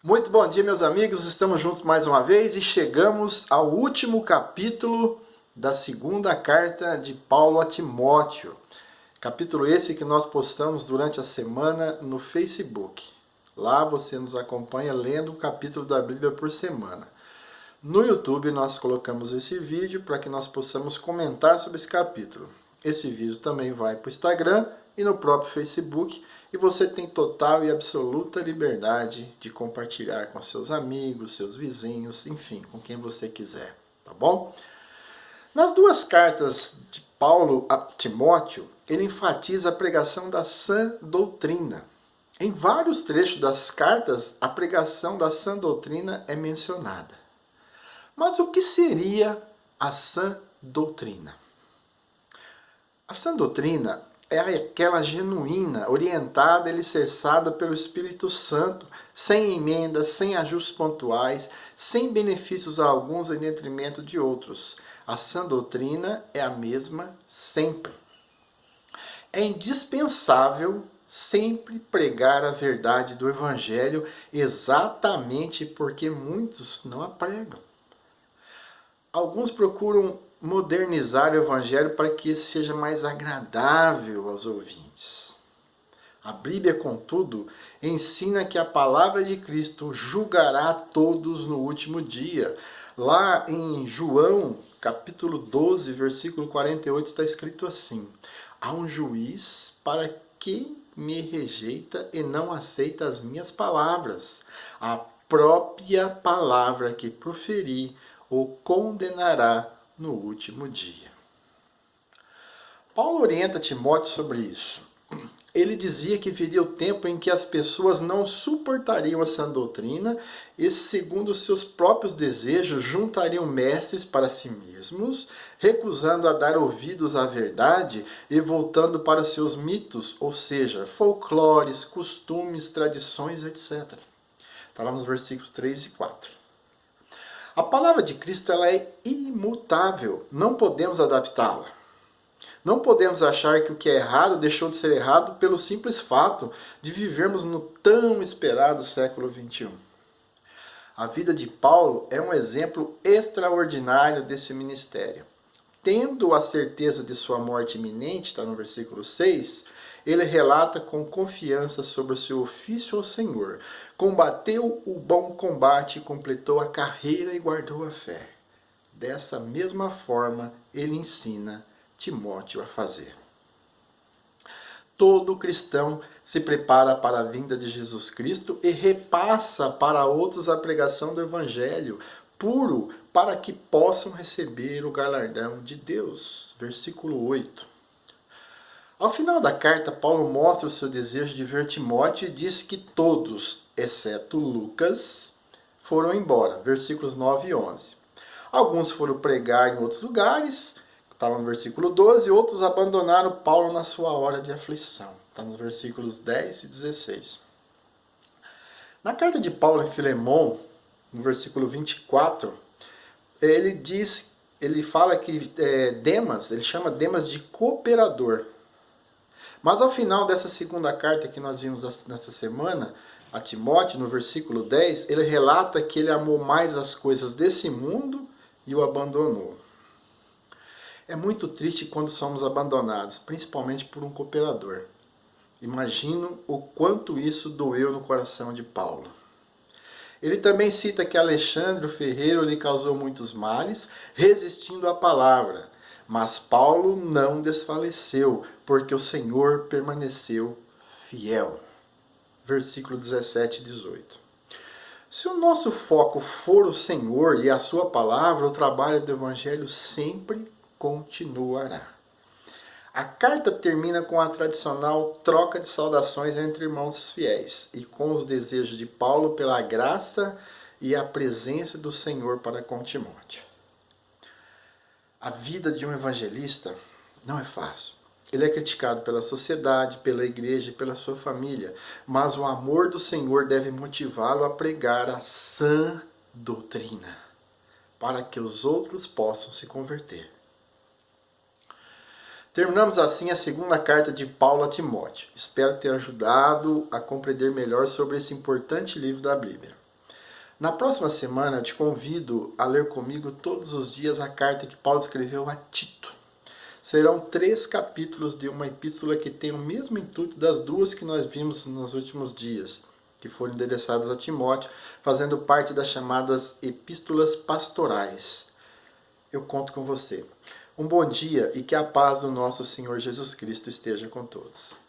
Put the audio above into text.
Muito bom dia, meus amigos. Estamos juntos mais uma vez e chegamos ao último capítulo da segunda carta de Paulo a Timóteo. Capítulo esse que nós postamos durante a semana no Facebook. Lá você nos acompanha lendo um capítulo da Bíblia por semana. No YouTube nós colocamos esse vídeo para que nós possamos comentar sobre esse capítulo. Esse vídeo também vai para o Instagram e no próprio Facebook. E você tem total e absoluta liberdade de compartilhar com seus amigos, seus vizinhos, enfim, com quem você quiser, tá bom? Nas duas cartas de Paulo a Timóteo, ele enfatiza a pregação da sã doutrina. Em vários trechos das cartas, a pregação da sã doutrina é mencionada. Mas o que seria a sã doutrina? A sã doutrina é aquela genuína, orientada e alicerçada pelo Espírito Santo, sem emendas, sem ajustes pontuais, sem benefícios a alguns em detrimento de outros. A sã doutrina é a mesma sempre. É indispensável sempre pregar a verdade do Evangelho, exatamente porque muitos não a pregam. Alguns procuram modernizar o Evangelho para que esse seja mais agradável aos ouvintes. A Bíblia, contudo, ensina que a palavra de Cristo julgará todos no último dia. Lá em João, capítulo 12, versículo 48, está escrito assim: há um juiz para quem me rejeita e não aceita as minhas palavras. A própria palavra que proferi o condenará no último dia. Paulo orienta Timóteo sobre isso. Ele dizia que viria o tempo em que as pessoas não suportariam a sã doutrina e, segundo seus próprios desejos, juntariam mestres para si mesmos, recusando a dar ouvidos à verdade e voltando para seus mitos, ou seja, folclores, costumes, tradições, etc. Está lá nos versículos 3 e 4. A palavra de Cristo ela é imutável, não podemos adaptá-la. Não podemos achar que o que é errado deixou de ser errado pelo simples fato de vivermos no tão esperado século XXI. A vida de Paulo é um exemplo extraordinário desse ministério. Tendo a certeza de sua morte iminente, está no versículo 6, ele relata com confiança sobre o seu ofício ao Senhor. Combateu o bom combate, completou a carreira e guardou a fé. Dessa mesma forma, ele ensina Timóteo a fazer. Todo cristão se prepara para a vinda de Jesus Cristo e repassa para outros a pregação do Evangelho puro para que possam receber o galardão de Deus. Versículo 8. Ao final da carta, Paulo mostra o seu desejo de ver Timóteo e diz que todos, exceto Lucas, foram embora. Versículos 9 e 11. Alguns foram pregar em outros lugares, estava no versículo 12, e outros abandonaram Paulo na sua hora de aflição. Está nos versículos 10 e 16. Na carta de Paulo em Filemon, no versículo 24, ele fala que Demas, ele chama Demas de cooperador. Mas ao final dessa segunda carta que nós vimos nessa semana, a Timóteo, no versículo 10, ele relata que ele amou mais as coisas desse mundo e o abandonou. É muito triste quando somos abandonados, principalmente por um cooperador. Imagino o quanto isso doeu no coração de Paulo. Ele também cita que Alexandre o ferreiro lhe causou muitos males, resistindo à palavra. Mas Paulo não desfaleceu, porque o Senhor permaneceu fiel. Versículo 17 e 18. Se o nosso foco for o Senhor e a sua palavra, o trabalho do Evangelho sempre continuará. A carta termina com a tradicional troca de saudações entre irmãos fiéis e com os desejos de Paulo pela graça e a presença do Senhor para com Timóteo. A vida de um evangelista não é fácil. Ele é criticado pela sociedade, pela igreja e pela sua família, mas o amor do Senhor deve motivá-lo a pregar a sã doutrina, para que os outros possam se converter. Terminamos assim a segunda carta de Paulo a Timóteo. Espero ter ajudado a compreender melhor sobre esse importante livro da Bíblia. Na próxima semana, eu te convido a ler comigo todos os dias a carta que Paulo escreveu a Tito. Serão 3 capítulos de uma epístola que tem o mesmo intuito das 2 que nós vimos nos últimos dias, que foram endereçadas a Timóteo, fazendo parte das chamadas epístolas pastorais. Eu conto com você. Um bom dia e que a paz do nosso Senhor Jesus Cristo esteja com todos.